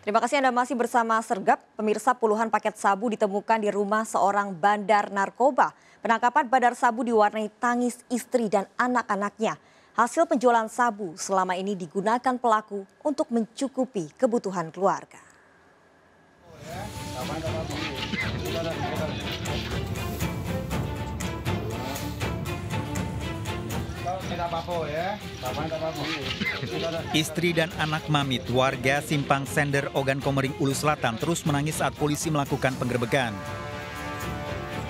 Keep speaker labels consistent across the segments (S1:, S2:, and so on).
S1: Terima kasih Anda masih bersama Sergap. Pemirsa, puluhan paket sabu ditemukan di rumah seorang bandar narkoba. Penangkapan bandar sabu diwarnai tangis istri dan anak-anaknya. Hasil penjualan sabu selama ini digunakan pelaku untuk mencukupi kebutuhan keluarga.
S2: Istri dan anak Mamit, warga Simpang Sender, Ogan Komering, Ulu Selatan terus menangis saat polisi melakukan penggerebekan.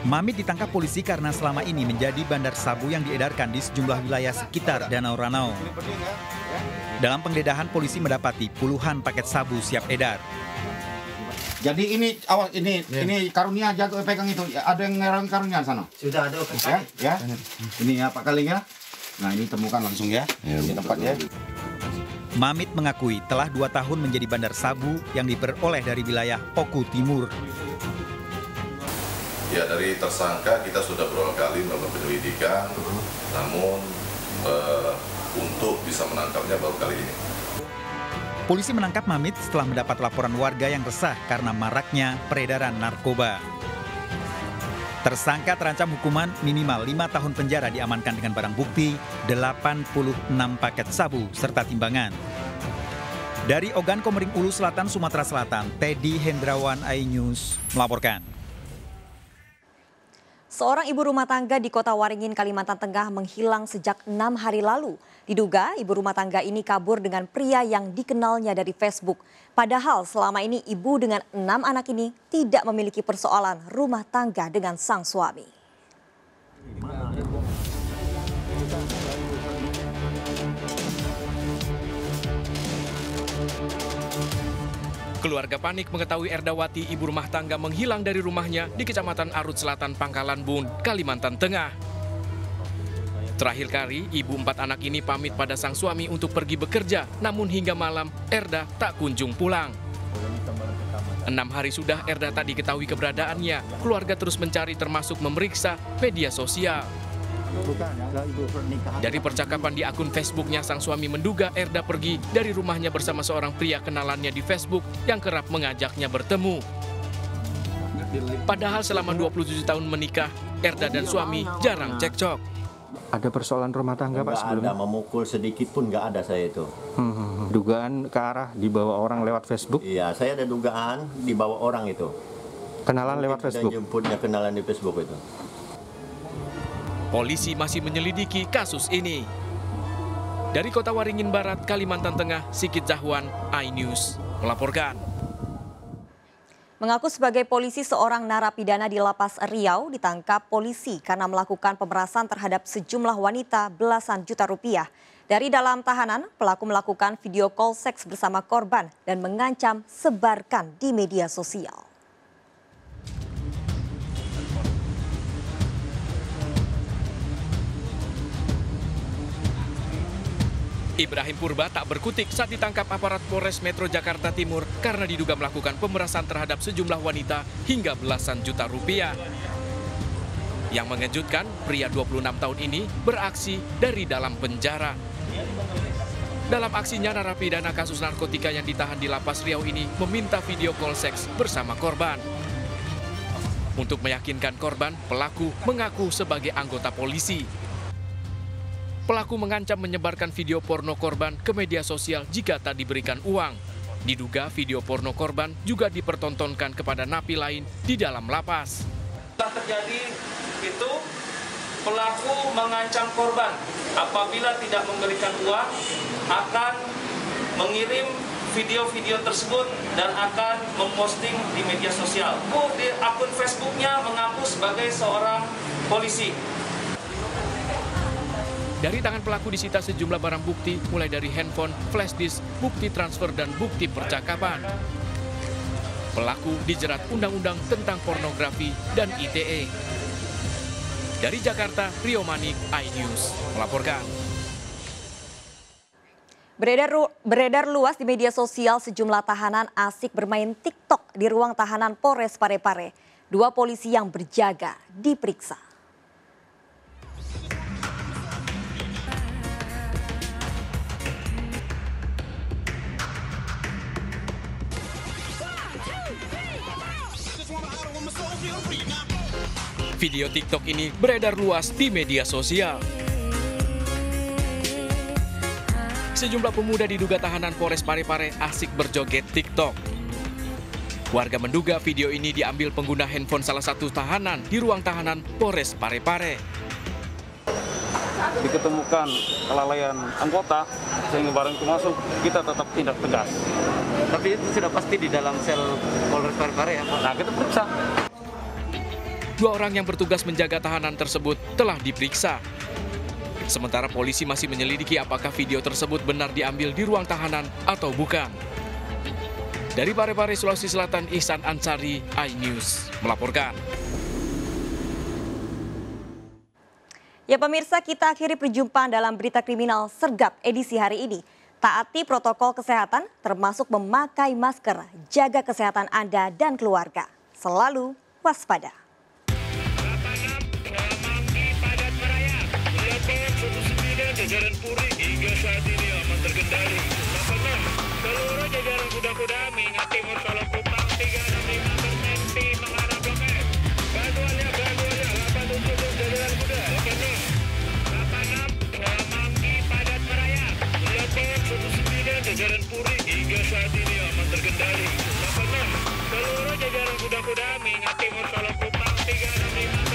S2: Mamit ditangkap polisi karena selama ini menjadi bandar sabu yang diedarkan di sejumlah wilayah sekitar Danau Ranau. Dalam penggeledahan, polisi mendapati puluhan paket sabu siap edar.
S3: Jadi ini awal ini karunia jatuh pegang itu. Ada yang ngerang karunia sana? Sudah ada. Ya. Ini ya Pak Kaling ya. Nah ini temukan langsung ya. Di tempatnya.
S2: Mamit mengakui telah 2 tahun menjadi bandar sabu yang diperoleh dari wilayah Oku Timur.
S4: Ya, dari tersangka kita sudah beberapa kali melakukan penyelidikan, namun untuk bisa menangkapnya baru kali ini.
S2: Polisi menangkap Mamit setelah mendapat laporan warga yang resah karena maraknya peredaran narkoba. Tersangka terancam hukuman minimal 5 tahun penjara, diamankan dengan barang bukti 86 paket sabu serta timbangan. Dari Ogan Komering, Ulu Selatan, Sumatera Selatan, Teddy Hendrawan, iNews melaporkan.
S1: Seorang ibu rumah tangga di Kota Waringin, Kalimantan Tengah menghilang sejak 6 hari lalu. Diduga ibu rumah tangga ini kabur dengan pria yang dikenalnya dari Facebook. Padahal selama ini ibu dengan 6 anak ini tidak memiliki persoalan rumah tangga dengan sang suami.
S5: Keluarga panik mengetahui Erdawati, ibu rumah tangga, menghilang dari rumahnya di Kecamatan Arut Selatan, Pangkalan Bun, Kalimantan Tengah. Terakhir kali, ibu 4 anak ini pamit pada sang suami untuk pergi bekerja, namun hingga malam Erda tak kunjung pulang. 6 hari sudah Erda tak diketahui keberadaannya. Keluarga terus mencari termasuk memeriksa media sosial. Dari percakapan di akun Facebooknya, sang suami menduga Erda pergi dari rumahnya bersama seorang pria kenalannya di Facebook yang kerap mengajaknya bertemu. Padahal selama 27 tahun menikah, Erda dan suami jarang cekcok.
S6: Ada persoalan rumah tangga Pak sebelumnya?
S7: Ada, memukul sedikit pun nggak ada saya itu.
S6: Dugaan ke arah dibawa orang lewat Facebook?
S7: Iya, saya ada dugaan dibawa orang itu.
S6: Kenalan lewat Facebook?
S7: Dan jemputnya kenalan di Facebook itu.
S5: Polisi masih menyelidiki kasus ini. Dari Kota Waringin Barat, Kalimantan Tengah, Sikit Zahwan, iNews melaporkan.
S1: Mengaku sebagai polisi, seorang narapidana di Lapas Riau ditangkap polisi karena melakukan pemerasan terhadap sejumlah wanita belasan juta rupiah. Dari dalam tahanan, pelaku melakukan video call seks bersama korban dan mengancam sebarkan di media sosial.
S5: Ibrahim Purba tak berkutik saat ditangkap aparat Polres Metro Jakarta Timur karena diduga melakukan pemerasan terhadap sejumlah wanita hingga belasan juta rupiah. Yang mengejutkan, pria 26 tahun ini beraksi dari dalam penjara. Dalam aksinya, narapidana kasus narkotika yang ditahan di Lapas Riau ini meminta video call seks bersama korban. Untuk meyakinkan korban, pelaku mengaku sebagai anggota polisi. Pelaku mengancam menyebarkan video porno korban ke media sosial jika tak diberikan uang. Diduga video porno korban juga dipertontonkan kepada napi lain di dalam lapas.
S8: Setelah terjadi itu, pelaku mengancam korban apabila tidak memberikan uang akan mengirim video-video tersebut dan akan memposting di media sosial. Di akun Facebooknya mengaku sebagai seorang polisi.
S5: Dari tangan pelaku disita sejumlah barang bukti, mulai dari handphone, flash disk, bukti transfer, dan bukti percakapan. Pelaku dijerat undang-undang tentang pornografi dan ITE. Dari Jakarta, Rio Manik, iNews melaporkan.
S1: Beredar luas di media sosial sejumlah tahanan asik bermain TikTok di ruang tahanan Polres Parepare. 2 polisi yang berjaga diperiksa.
S5: Video TikTok ini beredar luas di media sosial. Sejumlah pemuda diduga tahanan Polres Parepare asik berjoget TikTok. Warga menduga video ini diambil pengguna handphone salah satu tahanan di ruang tahanan Polres Parepare.
S6: Diketemukan kelalaian anggota sehingga barang itu masuk, kita tetap tindak tegas.
S9: Tapi itu sudah pasti di dalam sel Polres Parepare ya, Pak?
S6: Nah, kita periksa.
S5: 2 orang yang bertugas menjaga tahanan tersebut telah diperiksa. Sementara polisi masih menyelidiki apakah video tersebut benar diambil di ruang tahanan atau bukan. Dari Parepare, Sulawesi Selatan, Ihsan Ansari, iNews melaporkan.
S1: Ya pemirsa, kita akhiri perjumpaan dalam Berita Kriminal Sergap edisi hari ini. Taati protokol kesehatan termasuk memakai masker, jaga kesehatan Anda dan keluarga. Selalu waspada.
S10: Jajaran Puri hingga saat ini aman terkendali. Seluruh jajaran kuda-kuda mengingat timur Solo Kupang 365 bermenti mengarah Blok S. Bantuannya 87 jajaran kuda. 86 Manggi Padat Merayap. 89 jajaran Puri hingga saat ini aman terkendali. 86 seluruh jajaran kuda-kuda mengingat timur Solo Kupang 365